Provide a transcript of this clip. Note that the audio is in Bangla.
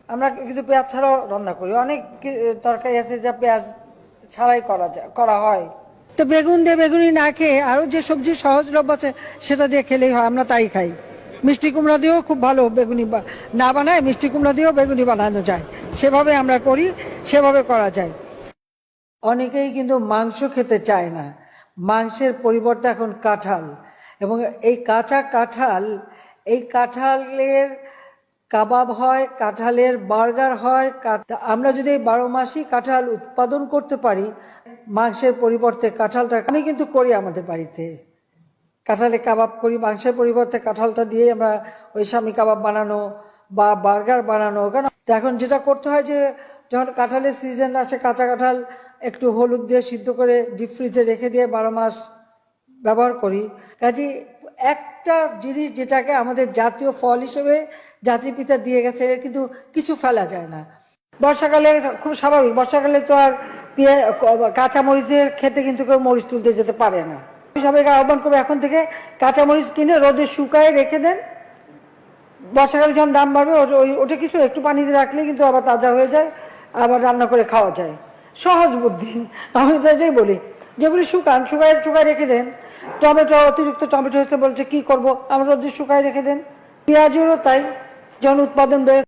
আমরা কিন্তু পেঁয়াজ ছাড়াও রান্না করি, অনেক তরকারি আছে যা পেঁয়াজ ছাড়াই করা হয়। তো বেগুন দিয়ে বেগুনি না খেয়ে আরো যে সবজি সহজলভ্য আছে সেটা দিয়ে খেলেই হয়, আমরা তাই খাই। মিষ্টি কুমড়া দিয়েও খুব ভালো বেগুনি না বানায়, মিষ্টি কুমড়া দিয়েও বেগুনি বানানো যায়, সেভাবে আমরা করি, সেভাবে করা যায়। অনেকেই কিন্তু মাংস খেতে চায় না, মাংসের পরিবর্তে এখন কাঁঠাল, এবং এই কাঁচা কাঁঠাল, এই কাঁঠালের কাবাব হয়, কাঁঠালের বার্গার হয়। আমরা যদি 12 মাসই কাঁঠাল উৎপাদন করতে পারি, মাংসের পরিবর্তে কাঁঠালটা আমি কিন্তু করি আমাদের বাড়িতে, কাঁঠালে কাবাব করি, মাংসের পরিবর্তে কাঁঠালটা দিয়ে আমরা ওই স্বামী কাবাব বানানো বা বার্গার বানানো। কারণ এখন যেটা করতে হয় যে যখন কাঁঠালের সিজন আসে, কাঁচা কাঁঠাল একটু হলুদ দিয়ে সিদ্ধ করে ডিপ ফ্রিজে রেখে দিয়ে 12 মাস ব্যবহার করি। কাজে একটা জিনিস যেটাকে আমাদের জাতীয় ফল হিসেবে জাতির পিতা দিয়ে গেছে, কিন্তু কিছু ফেলা যায় না। বর্ষাকালে খুব স্বাভাবিক, বর্ষাকালে তো আর কাঁচা মরিচের খেতে কিন্তু কেউ মরিচ তুলতে যেতে পারে না। সবাইকে আহ্বান করবো এখন থেকে কাঁচামরিচ কিনে রোদে শুকায় রেখে দেন, বর্ষাকালে যখন দাম বাড়বে ওটা কিছু একটু পানিতে রাখলে কিন্তু আবার তাজা হয়ে যায়, আবার রান্না করে খাওয়া যায়। সহজ বুদ্ধি, আমি তো এটাই বলি, যেগুলি শুকায় রেখে দেন। টমেটো, অতিরিক্ত টমেটো হয়েছে বলছে কি করব, আমরা রোদে শুকায় রেখে দেন। পেঁয়াজেরও তাই, যখন উৎপাদন বেড়ে